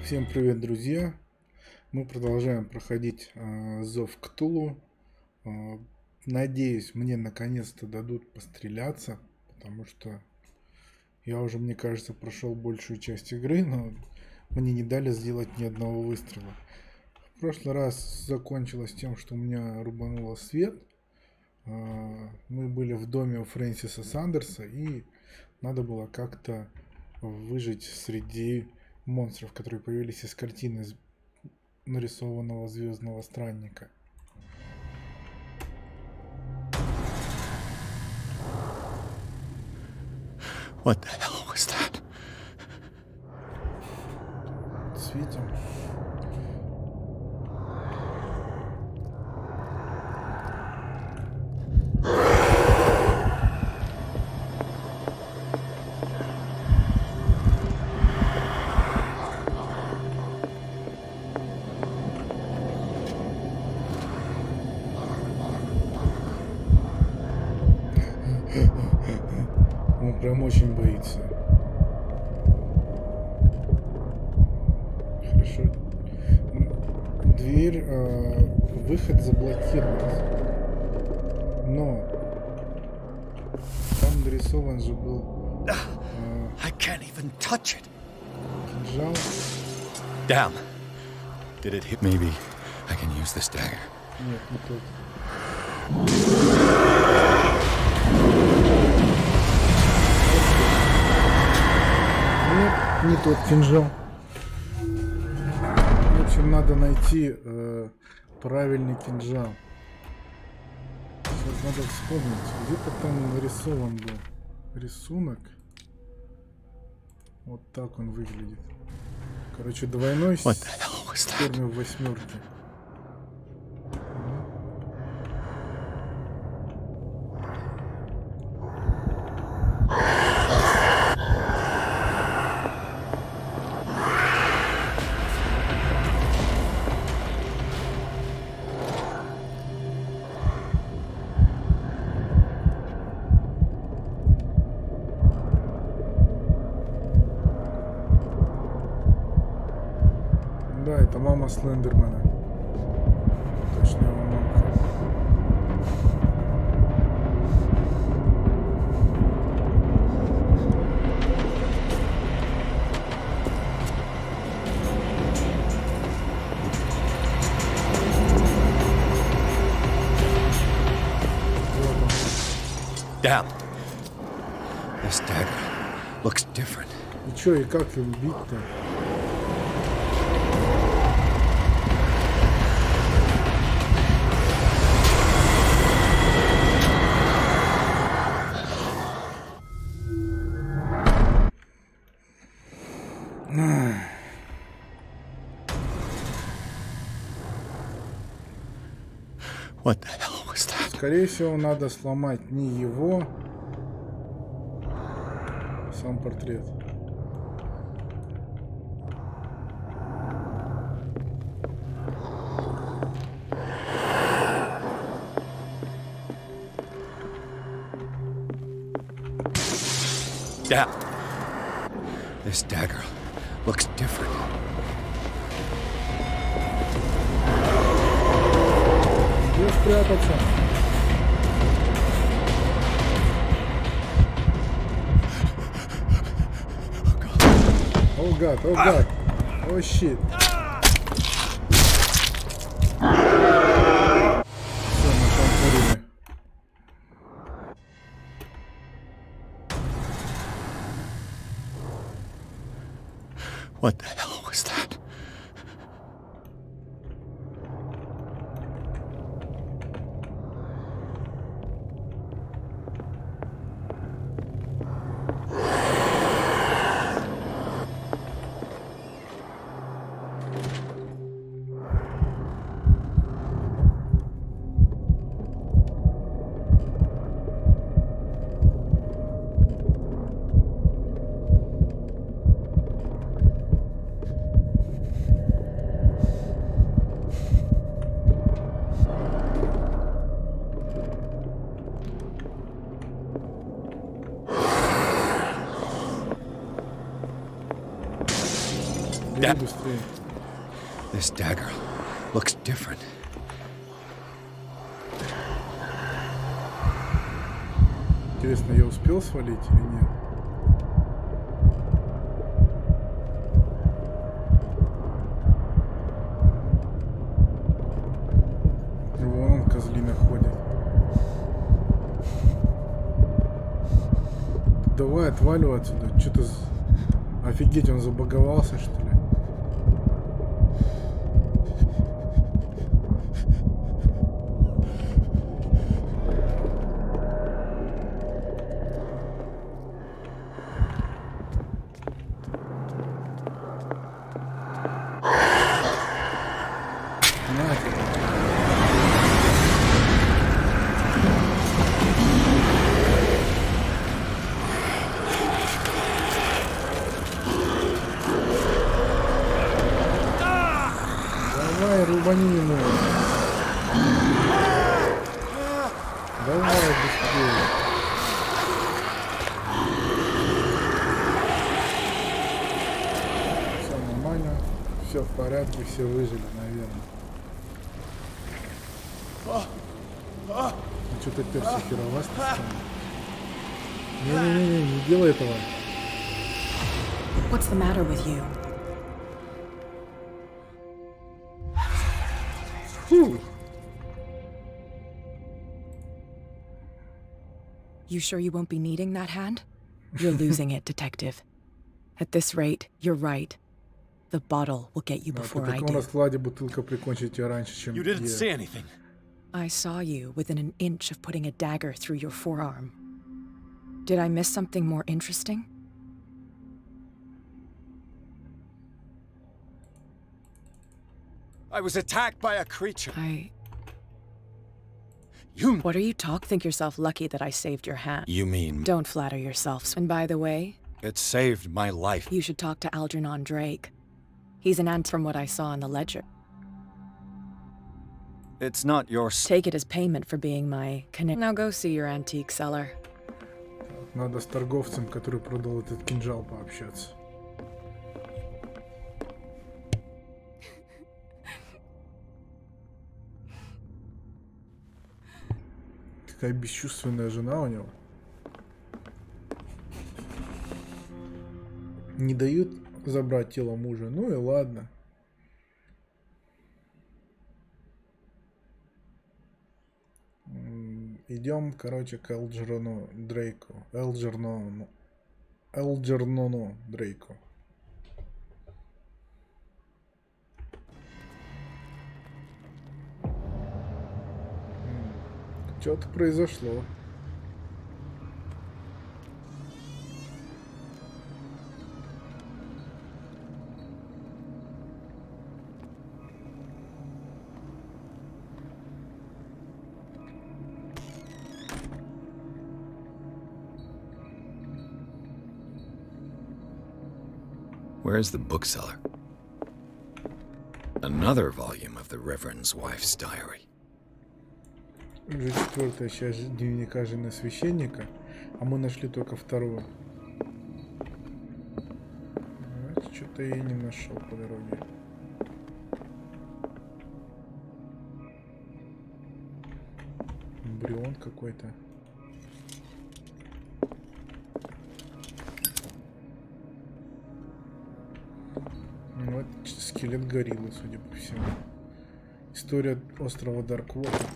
Всем привет, друзья! Мы продолжаем проходить зов Ктулху. Надеюсь, мне наконец-то дадут постреляться, потому что я уже, мне кажется, прошел большую часть игры, но мне не дали сделать ни одного выстрела. В прошлый раз закончилось тем, что у меня рубануло свет. Мы были в доме у Фрэнсиса Сандерса, и надо было как-то выжить среди монстров, которые появились из картины нарисованного звездного странника. What the hell was that? Светим. Он прям очень боится. Хорошо. Дверь, выход заблокирован. Но там нарисован же был I can't even touch it. кинжал. Damn. Did it hit? Maybe I can use this dagger. Нет, не тот. Нет, не тот кинжал. В общем, надо найти правильный кинжал. Сейчас надо вспомнить, где-то там нарисован был рисунок. Вот так он выглядит. Короче, двойной с корнем в восьмерке. Да, это мама Слендермена. Точно его мамка. Damn. This dagger looks different. И чё, и как им бить-то? What the hell was that? Скорее всего, надо сломать не его, а сам портрет. Damn. This dagger looks different. Где спрятаться? О гад, о гад, о щит. Все, мы там порыли. What the hell was that? Бери быстрее. This dagger looks different. Интересно, я успел свалить или нет? Вон он, козлина, ходит. Давай, отваливай отсюда. Что-то... Офигеть, он забаговался, что ли? Рубани ему. Давай быстрее. Все нормально. Все в порядке, все выжили, наверное. Ну что ты перся херовасто стал? Не-не-не, не делай этого. What's the matter with you? You sure you won't be needing that hand? You're losing it, detective. At this rate, you're right. The bottle will get you before I do. You didn't see anything. I saw you within an inch of putting a dagger through your forearm. Did I miss something more interesting? I was attacked by a creature. What are you think yourself lucky that I saved your hand? You mean... Don't flatter yourself. And by the way... It saved my life. You should talk to Algernon Drake. He's an ant from what I saw in the ledger. It's not your... Take it as payment for being my... Now go see your antique seller. Надо с торговцем, который продал этот кинжал, пообщаться. Такая бесчувственная жена у него. Не дают забрать тело мужа. Ну и ладно. Идем, короче, к Элджернону Дрейку. Элджернону Дрейку. Что-то произошло. Where's the bookseller? Another volume of the Reverend's wife's diary. Уже четвертая часть дневника жены священника, а мы нашли только вторую. Что-то я не нашел по дороге. Эмбрион какой-то. Вот скелет гориллы, судя по всему. История острова Дарквотер.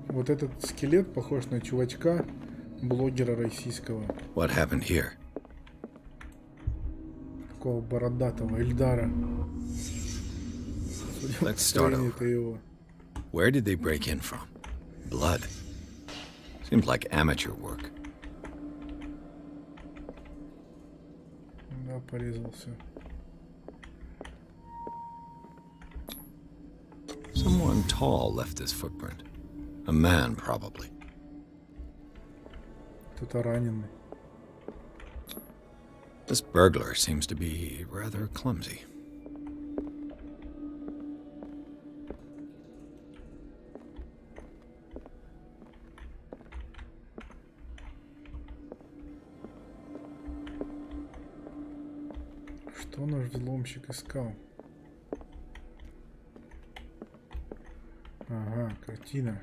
Вот этот скелет похож на чувачка, блогера российского. What happened here? Такого бородатого Эльдара. Let's start over. Where did they break in from? Blood. Seems like amateur work. Да, порезался. Someone tall left this footprint. A man, probably. Кто-то раненый. This burglar seems to be rather clumsy. Что наш взломщик искал? Ага, картина.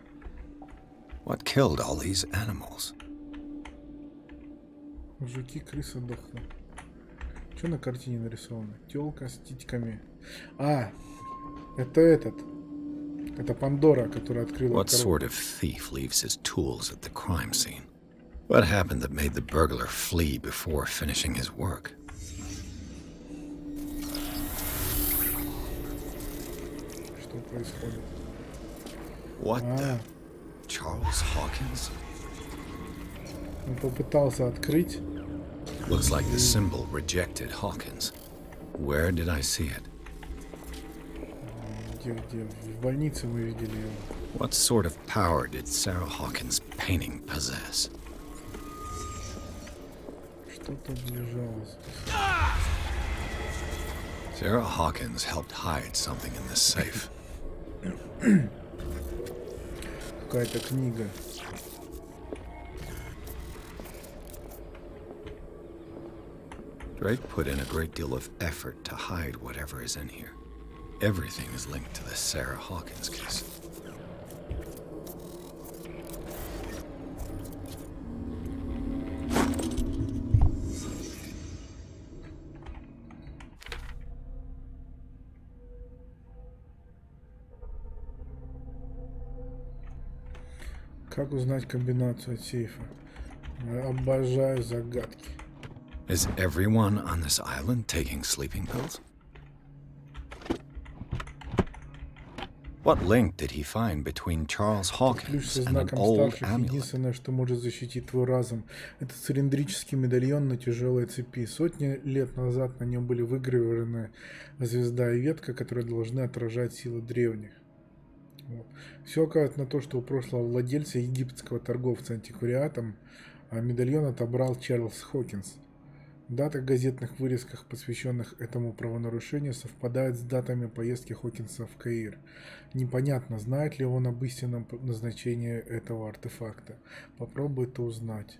What killed all these animals? Жуки, крысы дохлые. Что на картине нарисовано? Тёлка с титьками. А, это этот. Это Пандора, которая открыла What sort of thief leaves his tools at the crime scene? What happened that made the burglar flee before finishing his work? Что происходит? What the? Charles Hawkins? Он попытался открыть. Looks like the symbol rejected Hawkins. Where did I see it? Где? В больнице мы видели его. What sort of power did Sarah Hawkins' painting possess? Что-то лежало здесь. Sarah Hawkins helped hide something in this safe. Какая-то книга. Drake put in a great deal of effort to hide whatever is in here. Everything is linked to the Sarah Hawkins case. Как узнать комбинацию от сейфа? Обожаю загадки. Is everyone on this island taking sleeping pills? What link did he find between Charles Ключ Hawkins со and an знаком old старших. amulet? Единственное, что может защитить твой разум, это цилиндрический медальон на тяжелой цепи. Сотни лет назад на нем были выгравированы звезда и ветка, которые должны отражать силы древних. Вот. Все указывает на то, что у прошлого владельца, египетского торговца антиквариатом, медальон отобрал Чарльз Хокинс. Даты в газетных вырезках, посвященных этому правонарушению, совпадают с датами поездки Хокинса в Каир. Непонятно, знает ли он об истинном назначении этого артефакта. Попробуй это узнать.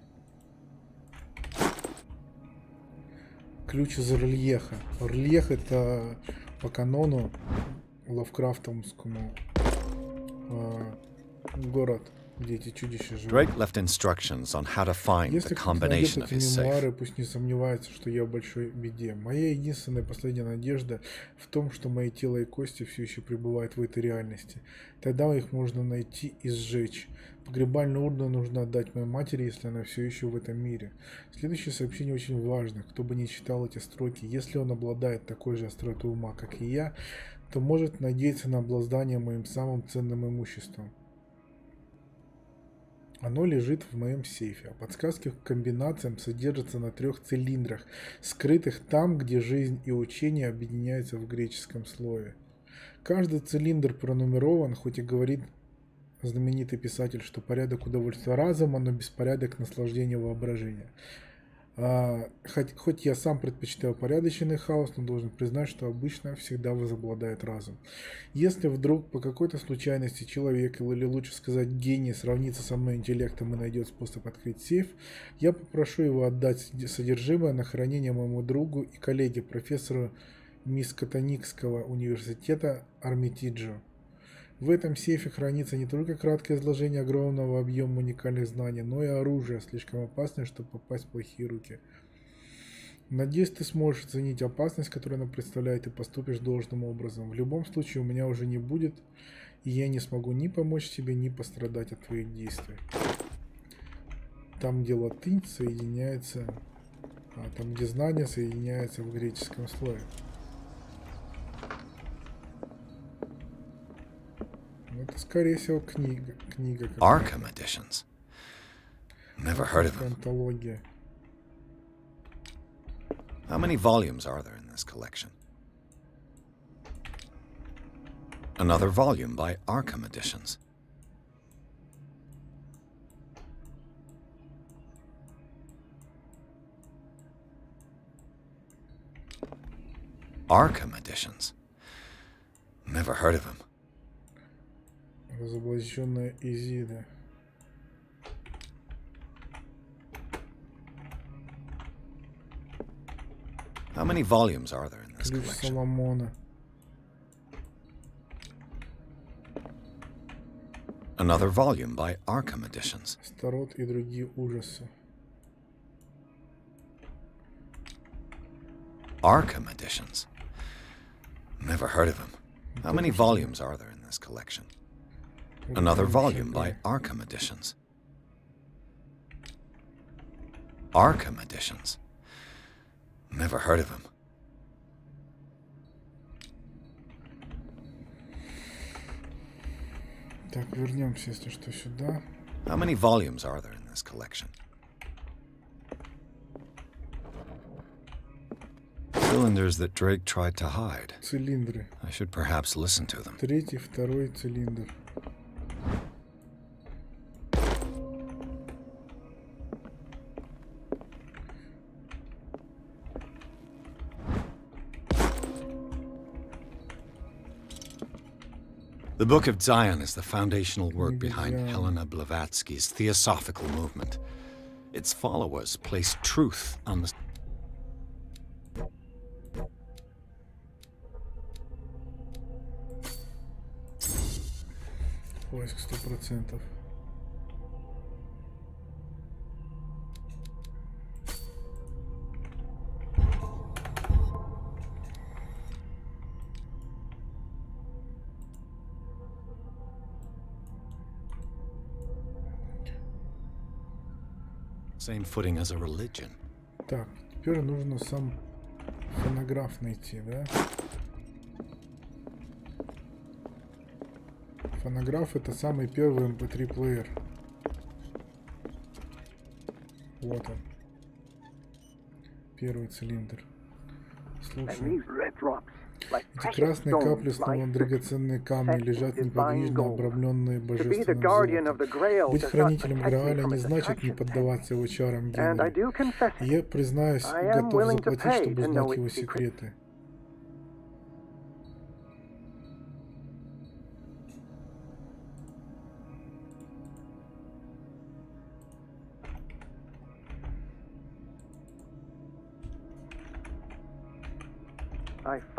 Ключ из Орльеха. Орльех — это по канону лавкрафтовскому город, где эти чудища живут. Drake left instructions on how to find the Если кто-то найдет combination of эти his safe. мемуары, пусть не сомневается, что я в большой беде. Моя единственная последняя надежда в том, что мои тело и кости все еще пребывают в этой реальности. Тогда их можно найти и сжечь. Погребальную урну нужно отдать моей матери, если она все еще в этом мире. Следующее сообщение очень важно. Кто бы ни читал эти строки, если он обладает такой же остротой ума, как и я, то может надеяться на обладание моим самым ценным имуществом. Оно лежит в моем сейфе, а подсказки к комбинациям содержатся на 3 цилиндрах, скрытых там, где жизнь и учение объединяются в греческом слове. Каждый цилиндр пронумерован, хоть и говорит знаменитый писатель, что порядок удовольствия разума, но беспорядок наслаждения воображения. Хоть я сам предпочитаю порядочный хаос, но должен признать, что обычно всегда возобладает разум. Если вдруг по какой-то случайности человек, или лучше сказать гений, сравнится со мной интеллектом и найдет способ открыть сейф, я попрошу его отдать содержимое на хранение моему другу и коллеге, профессору Мискотоникского университета Армитиджо. В этом сейфе хранится не только краткое изложение огромного объема уникальных знаний, но и оружие, слишком опасное, чтобы попасть в плохие руки. Надеюсь, ты сможешь оценить опасность, которую она представляет, и поступишь должным образом. В любом случае, у меня уже не будет, и я не смогу ни помочь тебе, ни пострадать от твоих действий. Там, где латынь соединяется, там, где знание соединяется в греческом слове. Это, скорее всего, книга. Arkham editions. Never heard of them. Антология. How many volumes are there in this collection? Another volume by Arkham Editions. Arkham editions. Never heard of him. Разоблаченная Изида. How many volumes are there in this Ключ collection? Соломона. Another volume by Arkham Editions. Старот и другие ужасы. Arkham Editions. Never heard of him. How many volumes are there in this collection? Another volume by Arkham Editions. Arkham Editions. Never heard of him. Так, вернемся, если что, сюда. How many volumes are there in this collection? Cylinders that Drake tried to hide. Цилиндры. I should perhaps listen to them. Третий, второй цилиндр. The Book of Zion is the foundational work behind Helena Blavatsky's Theosophical movement. Its followers place truth on the... Поиск 100%. Same footing as a religion. Так, теперь нужно сам фонограф найти, да? Фонограф — это самый первый MP3 плеер. Вот он. Первый цилиндр. Слушай. Эти красные капли, словно драгоценные камни, лежат неподвижно, обрамленные божественным золотом. Быть хранителем Грааля не значит не поддаваться его чарам гения. И я, признаюсь, готов заплатить, чтобы узнать его секреты.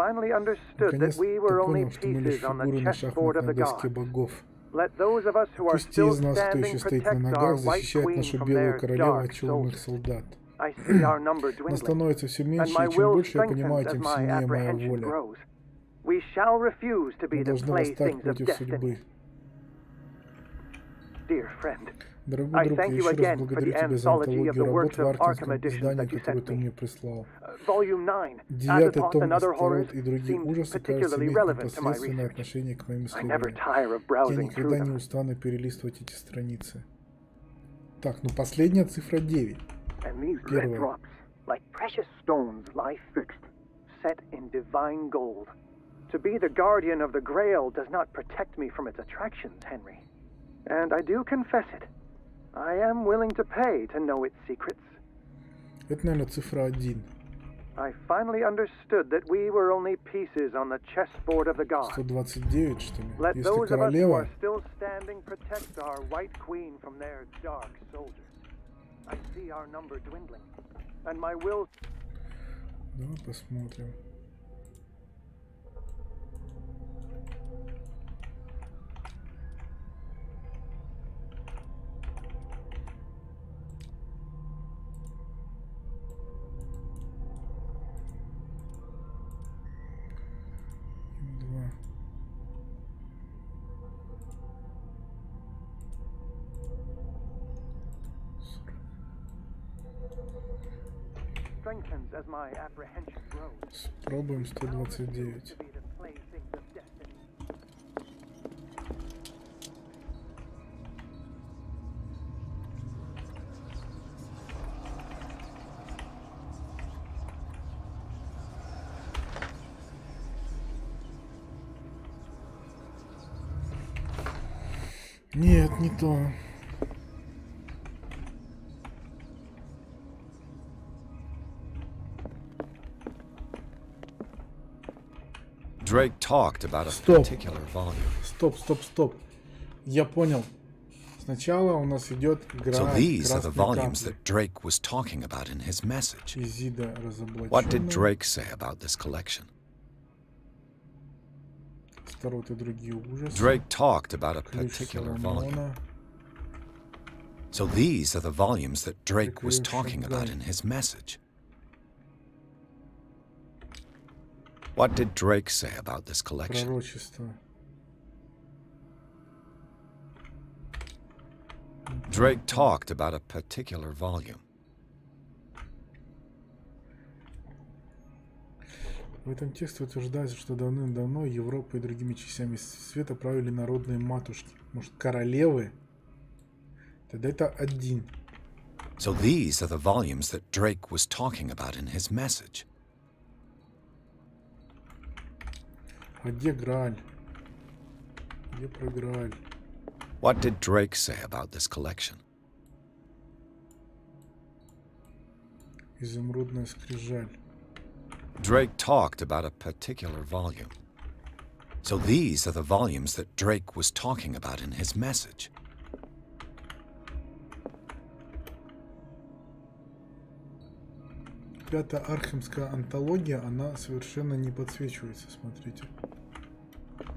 Наконец-то понял, что мы лишь фигуры на шахматной доске богов. Пусть те из нас, кто еще стоит на ногах, защищают нашу белую королеву от черных солдат. Нас становится все меньше, и чем больше я понимаю, тем сильнее моя воля. Мы должны восстать против судьбы. Дорогой друг, я еще раз благодарю тебя за антологию работ в аркинском издании, которое ты мне прислал. 9-й том «Старот и другие ужасы», кажется, имеет непосредственное отношение к моим исследованиям. Я никогда не устану перелистывать эти страницы. Так, ну последняя цифра 9. Первая. To be the guardian of the Grail does not protect me from its attractions, Henry. And I do confess it. I am willing to pay to know its secrets. Это, наверное, цифра 1. I finally understood that we were only pieces on the chessboard of the gods. 129, что ли? Let Если those of us who are королева... still standing protect our white queen from their dark soldiers. I see our number dwindling, and my will... Давай посмотрим. strengthens as my apprehension grows. Пробуем 129. Нет, не то. Drake talked about a Стоп. particular volume. Стоп. Я понял. Сначала у нас идет игра So these are the красной volumes капли. that Drake was talking about in his message. Изида What did разоблаченная. Drake say about this collection? Старот и другие ужасы. Drake talked about a Ключ particular volume. Соломона. So these are the volumes that Drake was Прикрывший talking about Грань. in his message. What did Drake say about this collection? Пророчество. Drake talked about a particular volume. В этом тексте утверждается, что давным-давно Европой и другими частями света правили народные матушки. Может, королевы? Тогда это один. So these are the volumes that Drake was talking about in his message. А где Грааль? Где про Грааль? What did Drake say about this collection? Изумрудная скрижаль. Drake talked about a particular volume. So these are the volumes that Drake was talking about in his message. Пятая архимская антология, она совершенно не подсвечивается, смотрите.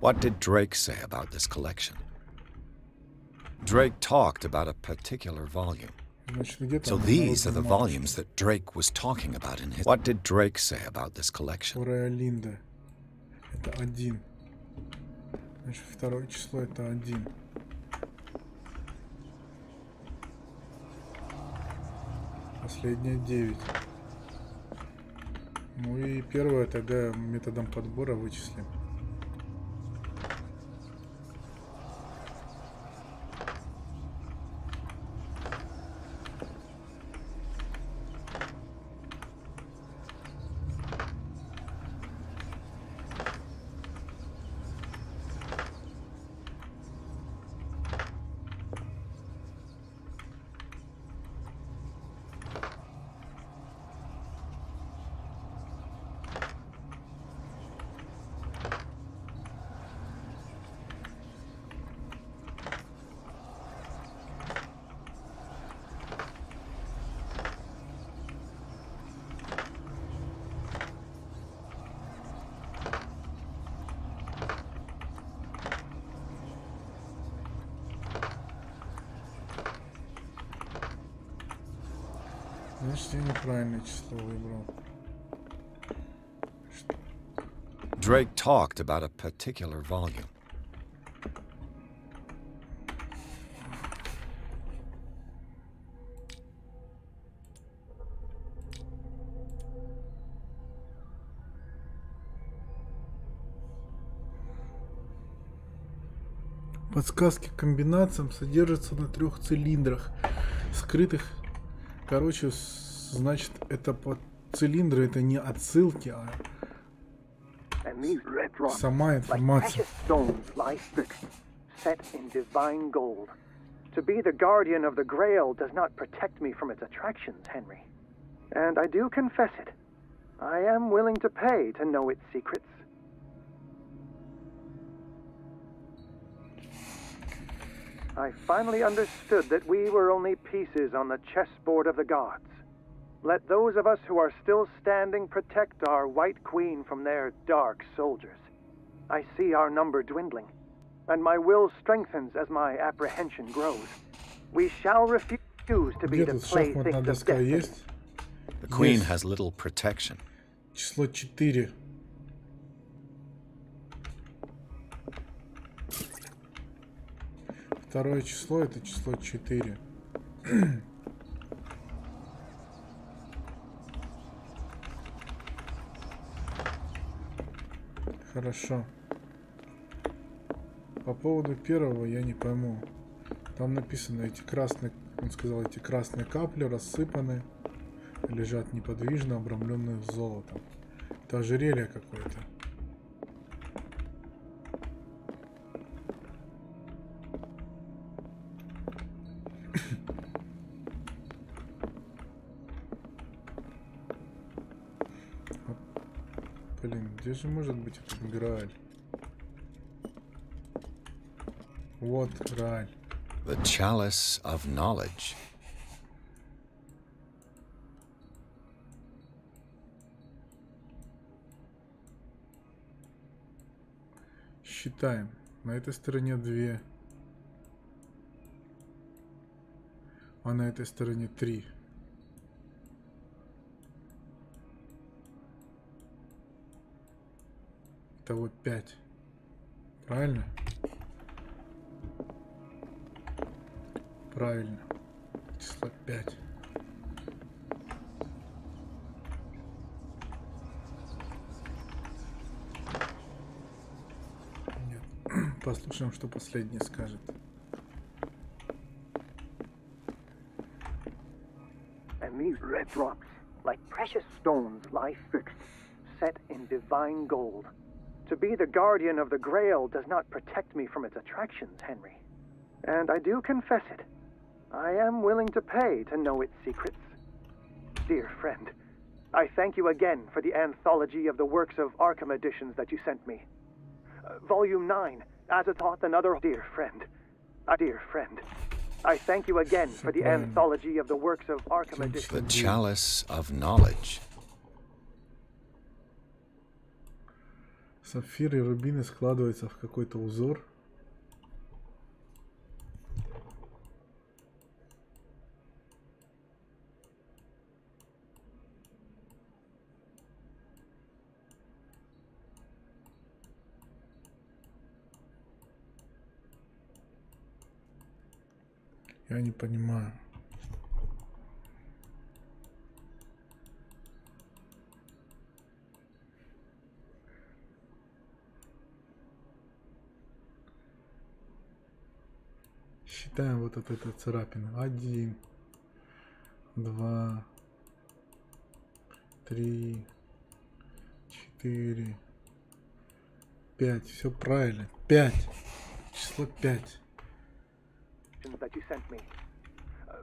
What did Drake say about this collection? Drake talked about a particular volume. Значит, где-то So these are the volumes that Drake was talking about in his... What did Drake say about this collection? Урая Линда. Это один. Значит, второе число это один. Последнее 9. Ну и первое тогда методом подбора вычислим. Значит, я неправильное число выбрал. Drake talked about a particular volume. Подсказки к комбинациям содержатся на 3 цилиндрах, скрытых. Короче, значит, это под цилиндры, это не отсылки, а сама информация. To be the guardian of the Grail does not protect me from its attractions, Henry. And I do confess it. I am willing to pay to know its secrets. I finally understood that we were only pieces on the chessboard of the gods. Let those of us who are still standing protect our White Queen from their dark soldiers. I see our number dwindling, and my will strengthens as my apprehension grows. We shall refuse to be the playthings of destiny. The Queen has little protection. Число 4. Второе число это число 4. Хорошо. По поводу первого я не пойму. Там написано эти красные, он сказал, эти красные капли рассыпаны, лежат неподвижно, обрамленные золотом. Это ожерелье какое-то. Блин, где же может быть этот Грааль? Вот Грааль. The chalice of knowledge. Считаем. На этой стороне 2. А на этой стороне 3. Итого 5. Правильно? Правильно. Число 5. Нет. Послушаем, что последний скажет. And these red drops, like precious stones, lie fixed, set in divine gold. To be the guardian of the Grail does not protect me from its attractions, Henry. And I do confess it. I am willing to pay to know its secrets. Dear friend, I thank you again for the anthology of the works of Arkham editions that you sent me. Volume 9, Azathoth and Other... Dear friend, I thank you again for the anthology of the works of Arkham editions. The chalice of knowledge. Сапфиры и рубины складываются в какой-то узор. Я не понимаю. Считаем вот от этой царапины. 1, 2, 3, 4, 5. Все правильно. 5. Число 5. That you sent me.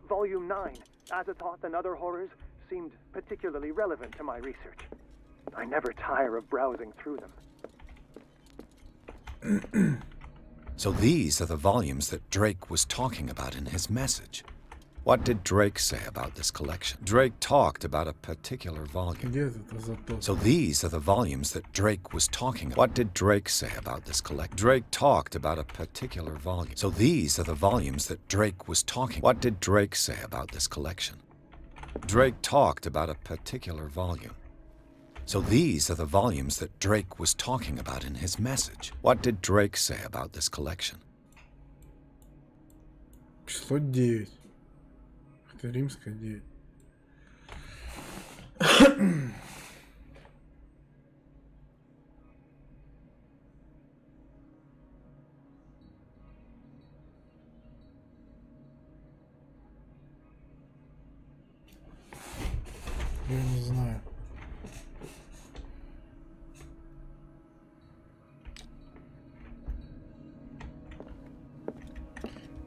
Volume 9, Azathoth and Other Horrors, seemed particularly relevant to my research. I never tire of browsing through them. So these are the volumes that Drake was talking about in his message. What did Drake say about this collection? Drake talked about a particular volume. So these are the volumes that Drake was talking about. What did Drake say about this collection? Drake talked about a particular volume. So these are the volumes that Drake was talking. What did Drake say about this collection? Drake talked about a particular volume. So these are the volumes that Drake was talking about in his message. What did Drake say about this collection? Число 9. Это римская 9. Я не знаю.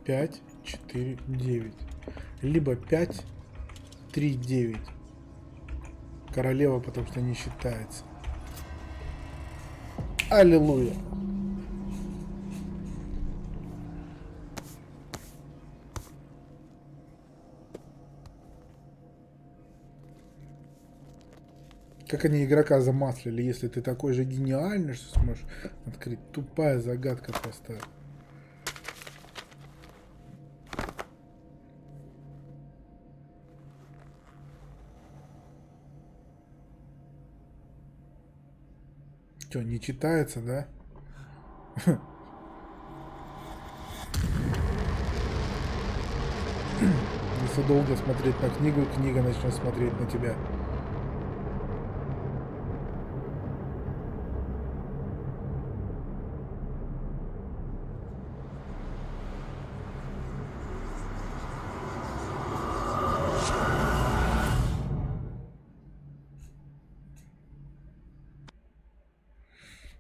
5, 4, 9. Либо 5, 3, 9. Королева, потому что не считается. Аллилуйя. Как они игрока замаслили, если ты такой же гениальный, что сможешь открыть. Тупая загадка просто. Что, не читается, да? Если долго смотреть на книгу, книга начнет смотреть на тебя.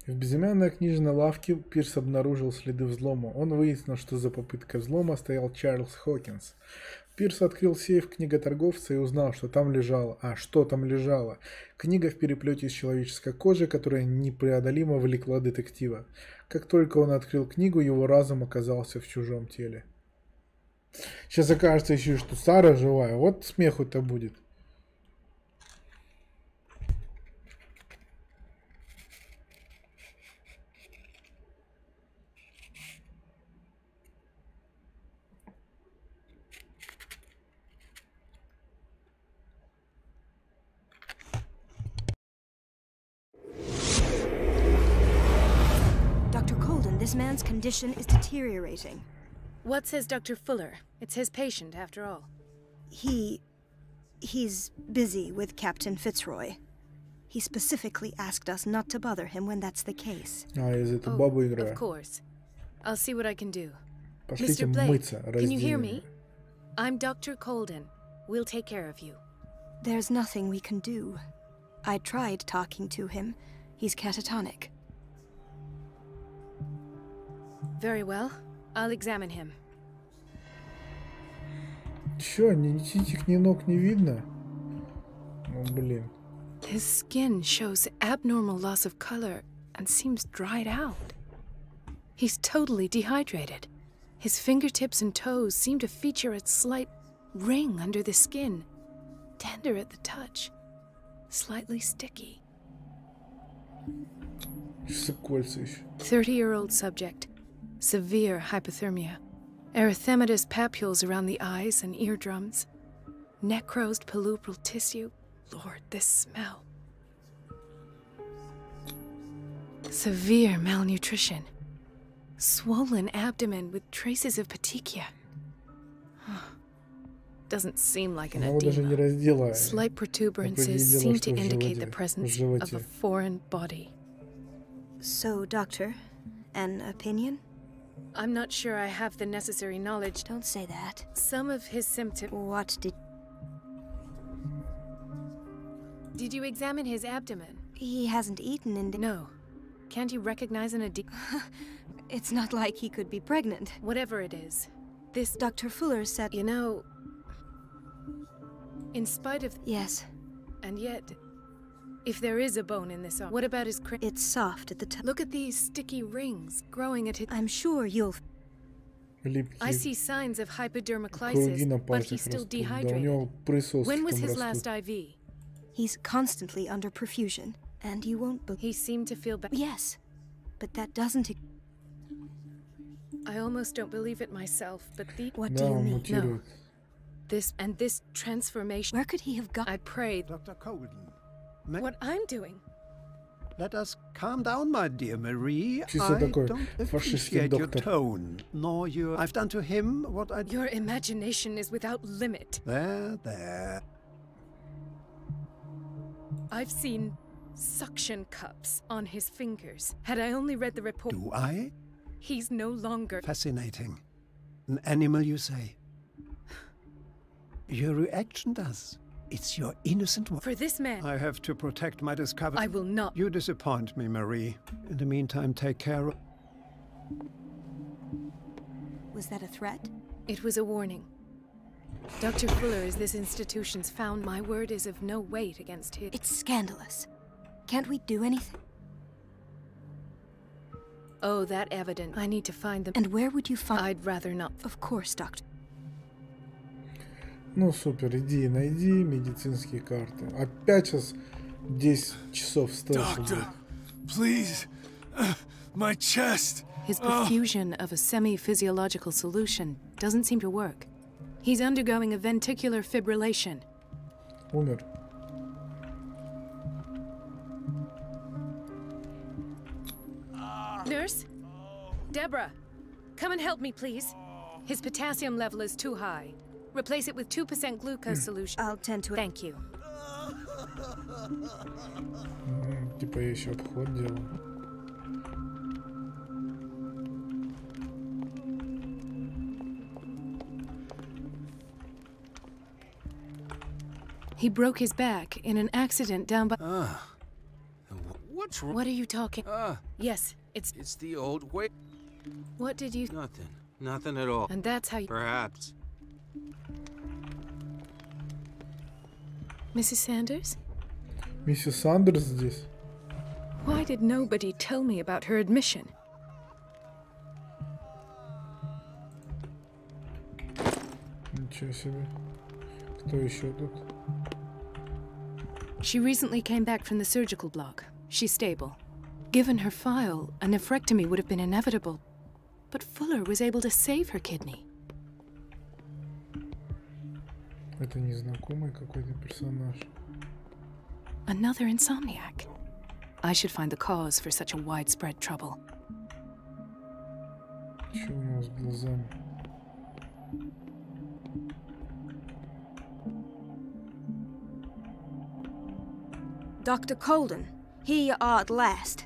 В безымянной книжной лавке Пирс обнаружил следы взлома. Он выяснил, что за попыткой взлома стоял Чарльз Хокинс. Пирс открыл сейф книготорговца и узнал, что там лежало. Что там лежало? Книга в переплете из человеческой кожи, которая непреодолимо влекла детектива. Как только он открыл книгу, его разум оказался в чужом теле. Сейчас окажется еще, что Сара живая. Вот смеху-то будет. This man's condition is deteriorating. What says Dr. Fuller? It's his patient, after all. He's busy with Captain Fitzroy. He specifically asked us not to bother him when that's the case. Of course. I'll see what I can do. Mr. Blake, can you hear me? I'm Dr. Colden. We'll take care of you. There's nothing we can do. I tried talking to him. He's catatonic. Very well. I'll examine him. Чё, ни ситик, ни ног не видно? Ну, блин. His skin shows abnormal loss of color and seems dried out. He's totally dehydrated. His fingertips and toes seem to feature a slight ring under the skin. Tender at the touch. Slightly sticky. 30-year-old subject. Severe hypothermia. Erythematous papules around the eyes and eardrums. Necrosed palpebral tissue. Lord, this smell. Severe malnutrition. Swollen abdomen with traces of petechia. Doesn't seem like an edema. Slight protuberances seem to indicate the presence of a foreign body. So, doctor, an opinion? I'm not sure I have the necessary knowledge. Don't say that. Some of his symptoms... What did... Did you examine his abdomen? He hasn't eaten in... No. Can't you recognize an edema? It's not like he could be pregnant. Whatever it is. This... Dr. Fuller said... You know... In spite of... Yes. And yet... If there is a bone in this arm, what about his cranium? It's soft at the top. Look at these sticky rings growing at his... I'm sure you'll... I see signs of hypodermoclysis, but he's still dehydrated. When was his last IV? He's constantly under perfusion, and you won't believe... He seemed to feel better. Yes, but that doesn't... I almost don't believe it myself, but the... What do you mean? No. This transformation... Where could he have gone? I prayed... Dr. Colden. What I'm doing? Let us calm down, my dear Marie. I don't appreciate your tone, nor your... I've done to him what I... Your imagination is without limit. There. I've seen suction cups on his fingers. Had I only read the report... Do I? He's no longer... Fascinating. An animal, you say? Your reaction does. It's your innocent one. For this man... I have to protect my discovery. I will not. You disappoint me, Marie. In the meantime, take care of... Was that a threat? It was a warning. Dr. Fuller is this institution's found. My word is of no weight against his... It's scandalous. Can't we do anything? Oh, that evidence. I need to find them. And where would you find... I'd rather not. Of course, doctor. Ну супер, иди, найди медицинские карты. Опять сейчас 10 часов стелса. Doctor, please, my chest. His perfusion of a semi-physiological solution doesn't seem to work. He's undergoing a ventricular fibrillation. Умер. Nurse? Deborah, come and help me, please. His potassium level is too high. Replace it with 2% glucose solution. I'll tend to it. Thank you. Типа я еще обход делал. He broke his back in an accident down by... What's wrong? What are you talking? Yes, It's the old way. What did you... Nothing at all. And that's how you... Perhaps. Mrs. Sanders? Миссис Сандерс здесь. Why did nobody tell me about her admission? Ничего себе. Кто еще тут? She recently came back from the surgical block. She's stable. Given her file, a nephrectomy would have been inevitable. But Fuller was able to save her kidney. Это незнакомый какой-то персонаж. Another insomniac. I should find the cause for such a widespread trouble. Что у него с глазами? Dr. Colden, here you are at last.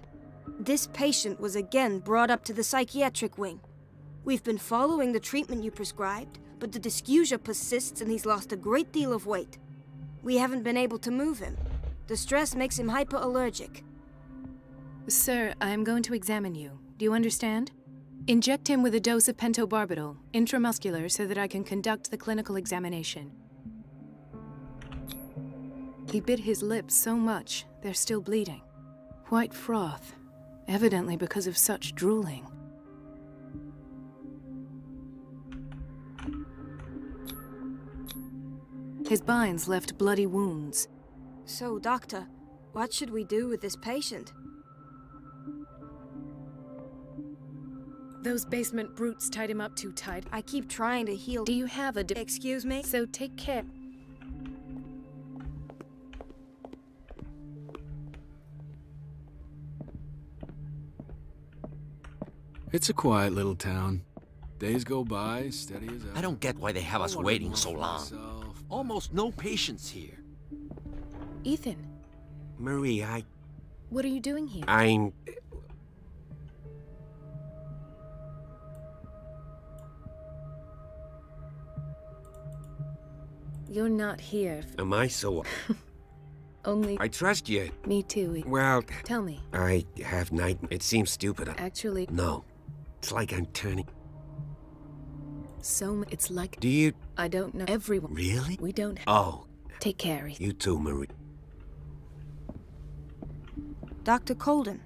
This patient was again brought up to the psychiatric wing. We've been following the treatment you prescribed, but the dysgeusia persists and he's lost a great deal of weight. We haven't been able to move him. The stress makes him hyperallergic. Sir, I am going to examine you. Do you understand? Inject him with a dose of pentobarbital, intramuscular, so that I can conduct the clinical examination. He bit his lips so much, they're still bleeding. White froth, evidently because of such drooling. His binds left bloody wounds. So, Doctor, what should we do with this patient? Those basement brutes tied him up too tight. I keep trying to heal. Do you have a Excuse me? So take care. It's a quiet little town. Days go by, steady as ever. I don't get why they have us waiting so long. Almost no patients here. Ethan. Marie, What are you doing here? I'm... You're not here. Am I so... Only... I trust you. Me too. Well... Tell me. I have night... It seems stupid. Actually... No. It's like I'm turning... So... It's like... Do you... I don't know. Everyone... Really? We don't... Oh. Take care, Ethan. You too, Marie. Dr. Colden.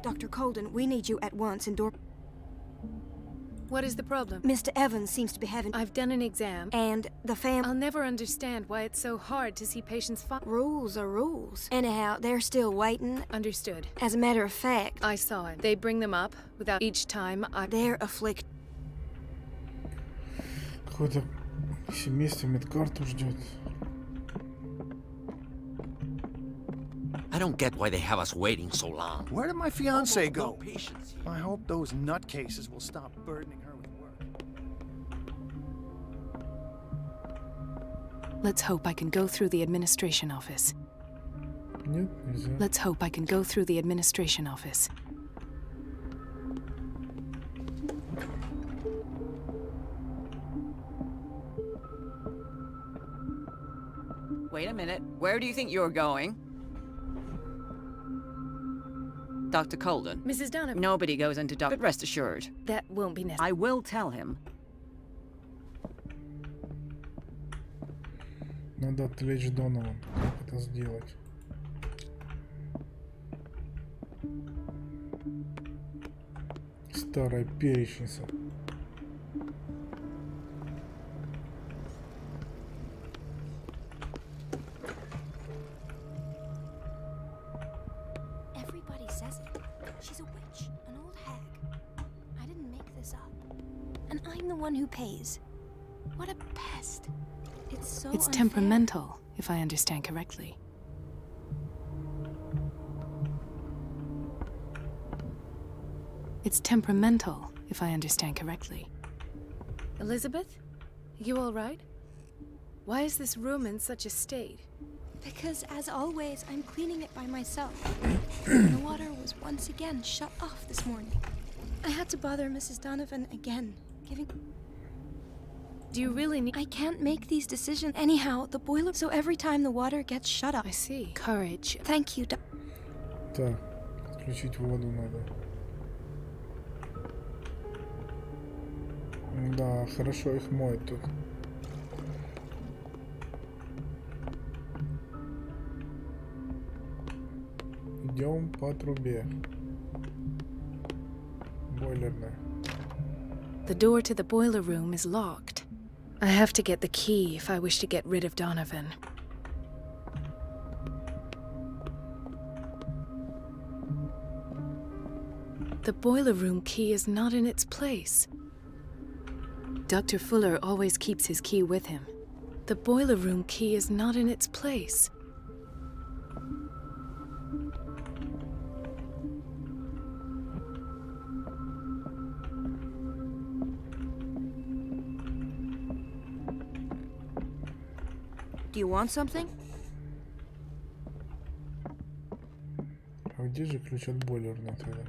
Dr. Colden, we need you at once in Dor... What is the problem? Mr. Evans seems to be having... I've done an exam. And the I'll never understand why it's so hard to see patients Rules are rules. Anyhow, they're still waiting. Understood. As a matter of fact... I saw it. They bring them up without each time They're afflicted. Какое-то семейство медкарту ждет. I don't get why they have us waiting so long. Where did my fiancée go? No patients here. I hope those nutcases will stop burdening her with work. Let's hope I can go through the administration office. Нет, нельзя. Let's hope I can go through the administration office. Wait a minute. Where do you think you're going? Dr. Colden. Mrs. Donovan. Nobody goes into But rest assured. That won't be necessary. I will tell him. Надо отвлечь Донован. Как это сделать? Старая перечница. Everybody says it. She's a witch, an old hag. I didn't make this up. And I'm the one who pays. What a pest. It's so It's unfair. temperamental, if I understand correctly. It's temperamental, if I understand correctly. Elizabeth? You all right? Why is this room in such a state? Because, as always, I'm cleaning it by myself. The water was once again shut off this morning. I had to bother Mrs. Donovan again, Do you really need... I can't make these decisions. Anyhow, the boiler... So every time the water gets shut off... I see. Courage. Thank you, Так, отключить воду надо. Да, хорошо их моет тут. Идем по трубе. Бойлерная. The door to the boiler room is locked. I have to get the key if I wish to get rid of Donovan. The boiler room key is not in its place. Dr. Fuller always keeps his key with him. The boiler room key is not in its place. Do you want something? А где же ключ от бойлерной тогда?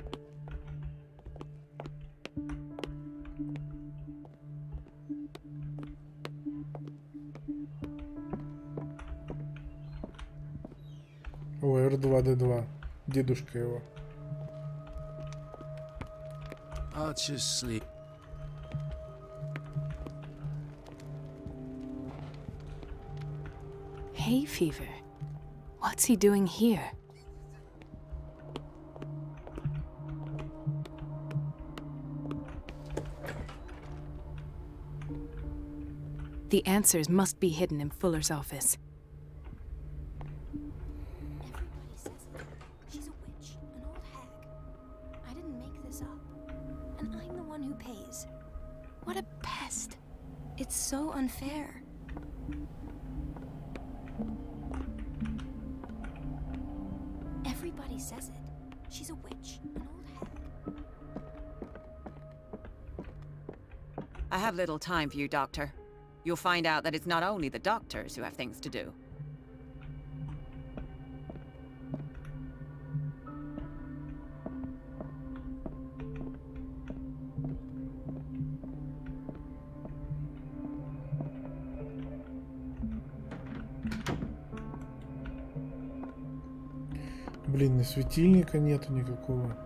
О, R2D2. Дедушка его. I'll just sleep. Hay fever. What's he doing here? The answers must be hidden in Fuller's office. Everybody says it. She's a witch, an old hag. I didn't make this up. And I'm the one who pays. What a pest. It's so unfair. Everybody says it. She's a witch, an old hag. I have little time for you, Doctor. You'll find out that it's not only the doctors who have things to do. Блин, и светильника нету никакого.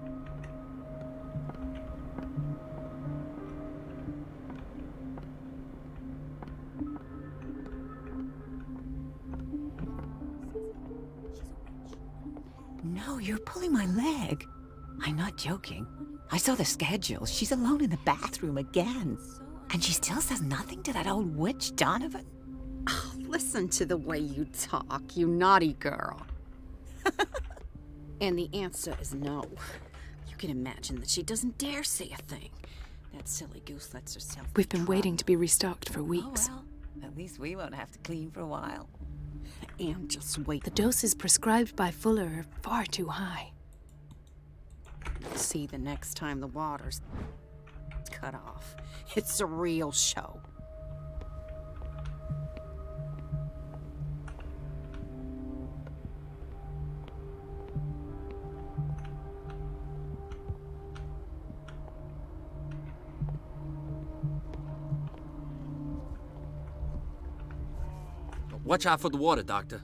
No, you're pulling my leg. I'm not joking. I saw the schedule. She's alone in the bathroom again. And she still says nothing to that old witch, Donovan? Oh, listen to the way you talk, you naughty girl. And the answer is no. You can imagine that she doesn't dare say a thing. That silly goose lets herself We've been waiting to be restocked for weeks. Oh, well, at least we won't have to clean for a while. And just wait. The doses prescribed by Fuller are far too high. See the next time the water's cut off. It's a real show. Watch out for the water, Doctor.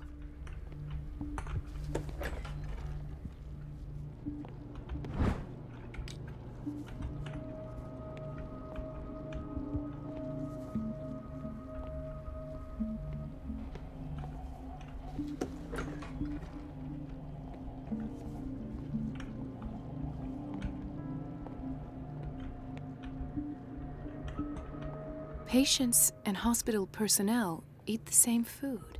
Patients and hospital personnel eat the same food.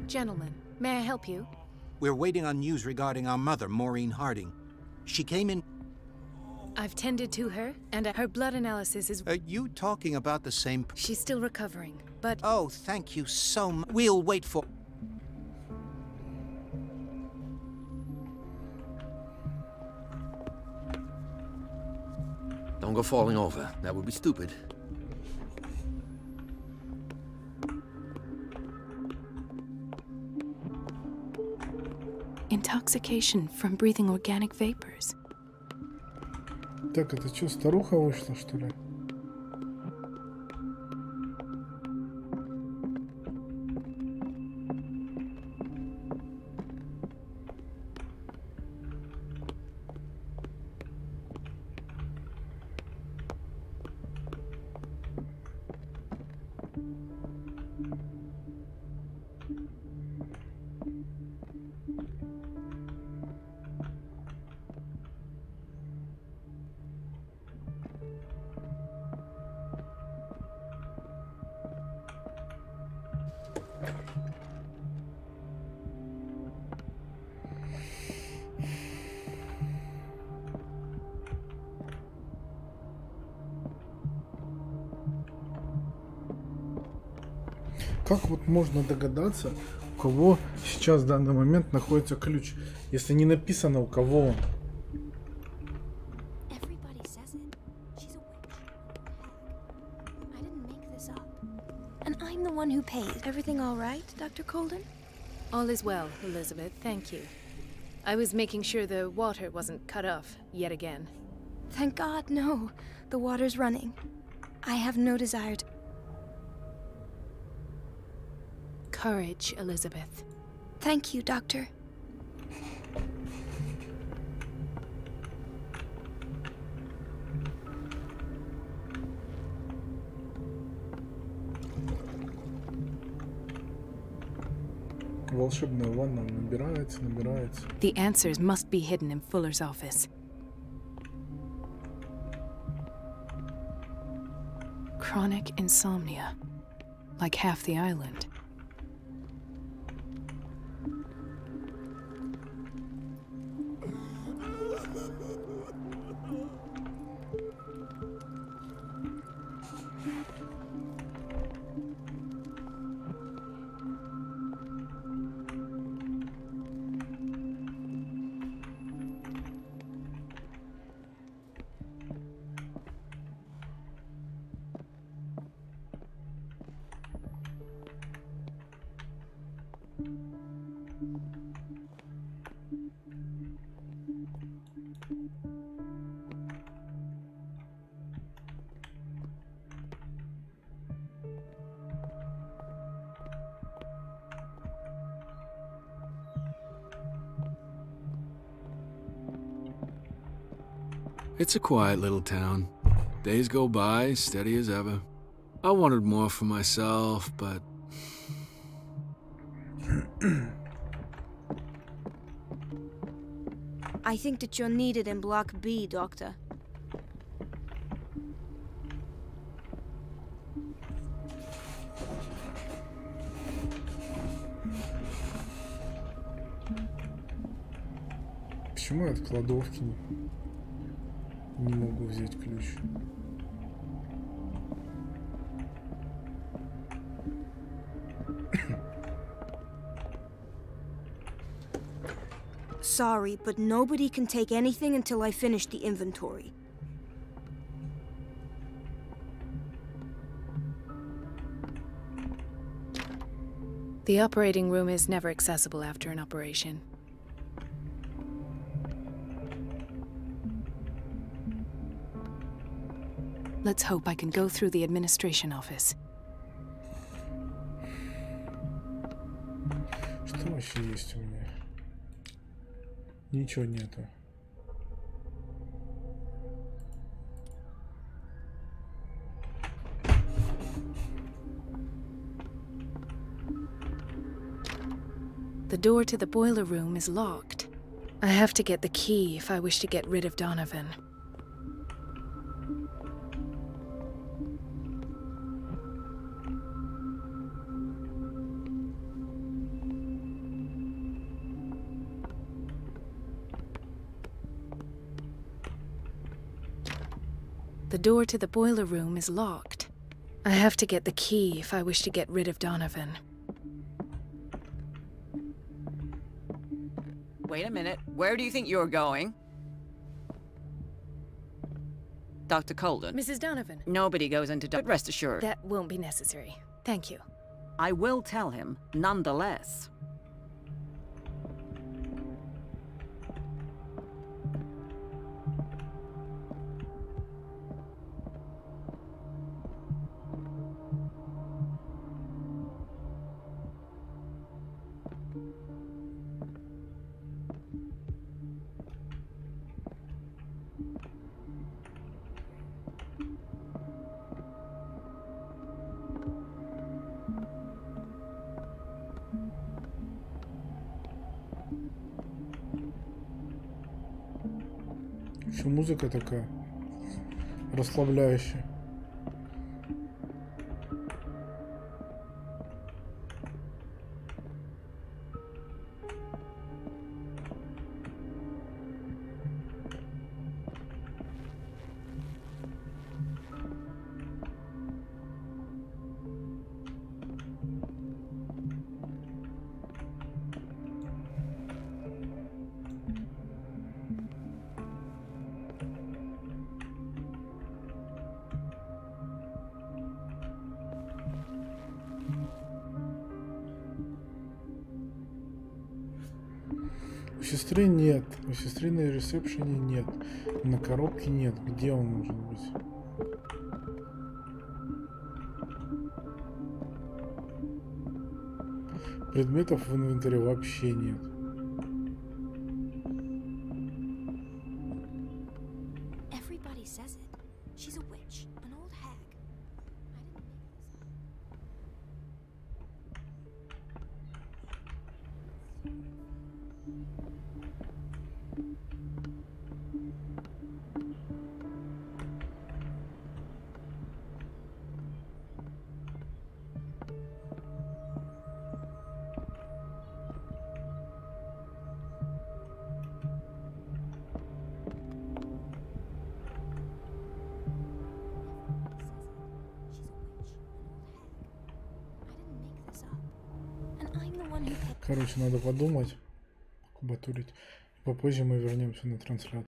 Gentlemen, may I help you? We're waiting on news regarding our mother, Maureen Harding. She came in... I've tended to her, and her blood analysis is... Are you talking about the same... She's still recovering, but... Oh, thank you so much. We'll wait for... Don't go falling over. That would be stupid. Intoxication from breathing organic vapors. Так, это что, старуха вышла, что ли? Как вот можно догадаться, у кого сейчас в данный момент находится ключ, если не написано, у кого он? Who pays? Everything all right, Dr. Colden? All is well, Elizabeth, thank you. I was making sure the water wasn't cut off yet again. Thank God, no. The water's running. I have no desire to... Courage, Elizabeth. Thank you, Doctor. Волшебная ванна набирается. The answers must be hidden in Fuller's office. Chronic insomnia, like half the island. It's a quiet little town. Days go by, steady as ever. I wanted more for myself, but... I think that you're needed in Block B, Doctor. Почему я от кладовки не могу взять ключ? Sorry, but nobody can take anything until I finish the inventory. The operating room is never accessible after an operation. Let's hope I can go through the administration office. Что вообще есть у меня? Ничего нету. The door to the boiler room is locked. I have to get the key if I wish to get rid of Donovan. The door to the boiler room is locked. I have to get the key if I wish to get rid of Donovan. Wait a minute. Where do you think you're going? Dr. Colden. Mrs. Donovan. Nobody goes into but rest assured. That won't be necessary. Thank you. I will tell him, nonetheless. Еще музыка такая расслабляющая. сестры нет. У сестры на ресепшене нет. На коробке нет. Где он может быть? Предметов в инвентаре вообще нет. Короче, надо подумать, кубатурить. Попозже мы вернемся на трансляцию.